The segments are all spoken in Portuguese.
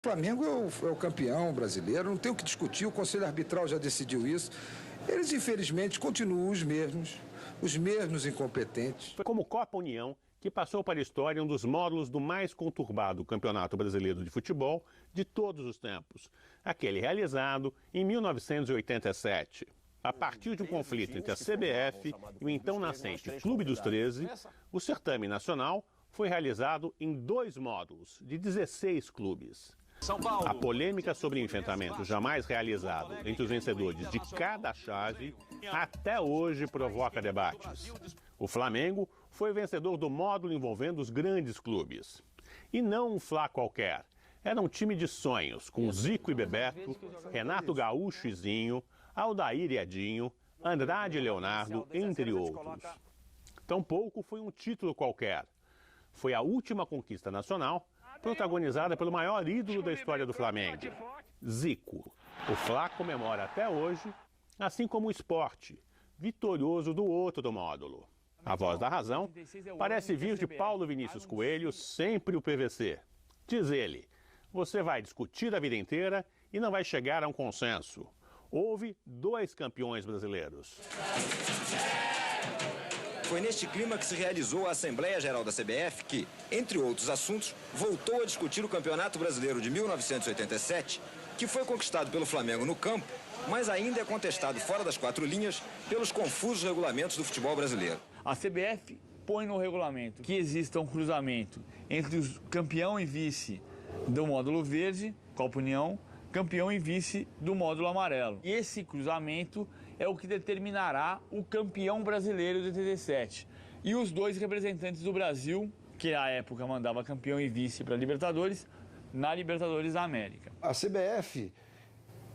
O Flamengo é o campeão brasileiro, não tem o que discutir, o Conselho Arbitral já decidiu isso. Eles, infelizmente, continuam os mesmos incompetentes. Foi como Copa União que passou para a história um dos módulos do mais conturbado Campeonato Brasileiro de Futebol de todos os tempos, aquele realizado em 1987. A partir de um conflito entre a CBF e o então nascente Clube dos 13, o certame nacional foi realizado em 2 módulos de 16 clubes. A polêmica sobre o enfrentamento jamais realizado entre os vencedores de cada chave até hoje provoca debates. O Flamengo foi vencedor do módulo envolvendo os grandes clubes. E não um Fla qualquer. Era um time de sonhos, com Zico e Bebeto, Renato Gaúcho e Zinho, Aldair e Edinho, Andrade e Leonardo, entre outros. Tampouco foi um título qualquer. Foi a última conquista nacional protagonizada pelo maior ídolo da história do Flamengo, Zico. O Fla comemora até hoje, assim como o Sport, vitorioso do outro módulo. A voz da razão parece vir de Paulo Vinícius Coelho, sempre o PVC. Diz ele, você vai discutir a vida inteira e não vai chegar a um consenso. Houve 2 campeões brasileiros. Foi neste clima que se realizou a Assembleia Geral da CBF que, entre outros assuntos, voltou a discutir o Campeonato Brasileiro de 1987, que foi conquistado pelo Flamengo no campo, mas ainda é contestado fora das 4 linhas pelos confusos regulamentos do futebol brasileiro. A CBF põe no regulamento que exista um cruzamento entre o campeão e vice do módulo verde, Copa União, campeão e vice do módulo amarelo. E esse cruzamento é o que determinará o campeão brasileiro de 87. E os 2 representantes do Brasil, que à época mandava campeão e vice para a Libertadores, na Libertadores da América. A CBF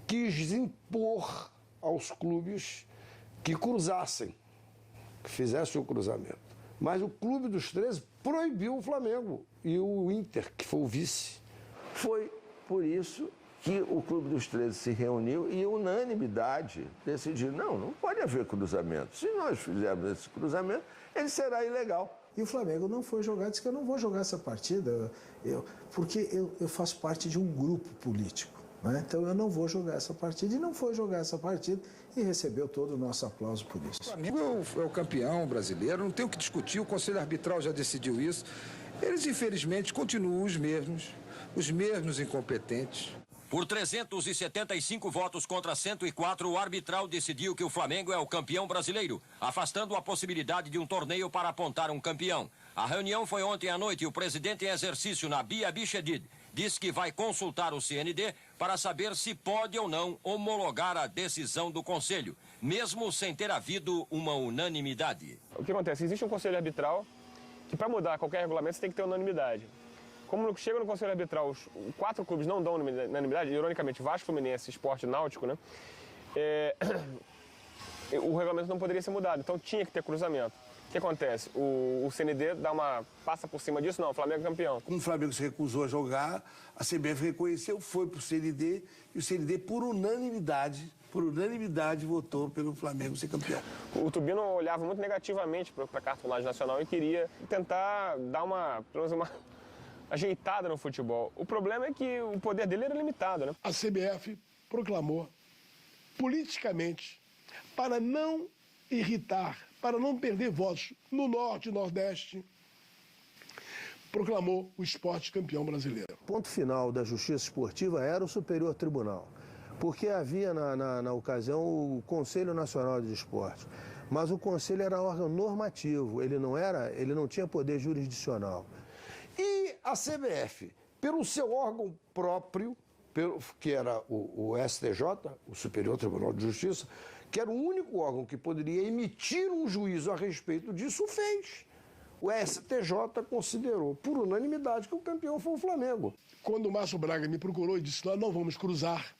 quis impor aos clubes que cruzassem, que fizessem o cruzamento. Mas o Clube dos 13 proibiu o Flamengo e o Inter, que foi o vice. Foi por isso que o Clube dos 13 se reuniu e, unanimidade, decidiu, não pode haver cruzamento. Se nós fizermos esse cruzamento, ele será ilegal. E o Flamengo não foi jogar, disse que eu não vou jogar essa partida, porque eu faço parte de um grupo político, né? Então eu não vou jogar essa partida, e não foi jogar essa partida e recebeu todo o nosso aplauso por isso. O Flamengo é o campeão brasileiro, não tem o que discutir, o Conselho Arbitral já decidiu isso. Eles, infelizmente, continuam os mesmos incompetentes. Por 375 votos contra 104, o arbitral decidiu que o Flamengo é o campeão brasileiro, afastando a possibilidade de um torneio para apontar um campeão. A reunião foi ontem à noite e o presidente em exercício, Nabi Abichedid, disse que vai consultar o CND para saber se pode ou não homologar a decisão do Conselho, mesmo sem ter havido uma unanimidade. O que acontece? Existe um Conselho Arbitral que, para mudar qualquer regulamento, você tem que ter unanimidade. Como chega no Conselho Arbitral, os 4 clubes não dão unanimidade, ironicamente, Vasco, Fluminense, Sport e Náutico, né? O regulamento não poderia ser mudado, então tinha que ter cruzamento. O que acontece? O CND passa por cima disso, não, o Flamengo é campeão. Como o Flamengo se recusou a jogar, a CBF reconheceu, foi para o CND, e o CND, por unanimidade, votou pelo Flamengo ser campeão. O Tubino olhava muito negativamente para a cartolagem nacional e queria tentar dar pelo menos uma ajeitada no futebol. O problema é que o poder dele era limitado, né? A CBF proclamou politicamente, para não irritar, para não perder votos no Norte e Nordeste, proclamou o Sport campeão brasileiro. O ponto final da justiça esportiva era o Superior Tribunal, porque havia na ocasião o Conselho Nacional de Esporte, mas o Conselho era órgão normativo, ele não tinha poder jurisdicional. E a CBF, pelo seu órgão próprio, que era o STJ, o Superior Tribunal de Justiça, que era o único órgão que poderia emitir um juízo a respeito disso, o fez. O STJ considerou, por unanimidade, que o campeão foi o Flamengo. Quando o Márcio Braga me procurou e disse, nós não vamos cruzar,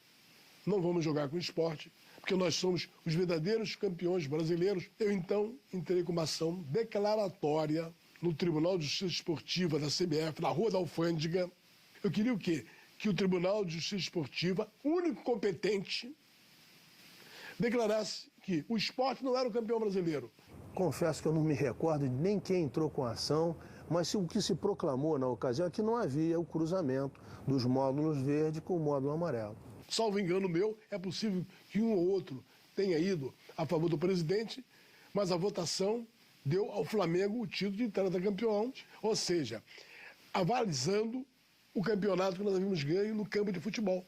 não vamos jogar com o Sport, porque nós somos os verdadeiros campeões brasileiros, eu então entrei com uma ação declaratória no Tribunal de Justiça Esportiva da CBF, na Rua da Alfândega. Eu queria o quê? Que o Tribunal de Justiça Esportiva, único competente, declarasse que o Sport não era o campeão brasileiro. Confesso que eu não me recordo de nem quem entrou com a ação, Mas o que se proclamou na ocasião é que não havia o cruzamento dos módulos verde com o módulo amarelo. Salvo engano meu, é possível que um ou outro tenha ido a favor do presidente, mas a votação deu ao Flamengo o título de tetracampeão, ou seja, avalizando o campeonato que nós havíamos ganho no campo de futebol.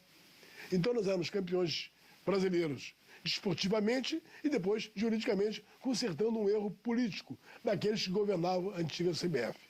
Então nós éramos campeões brasileiros esportivamente e depois, juridicamente, consertando um erro político daqueles que governavam a antiga CBF.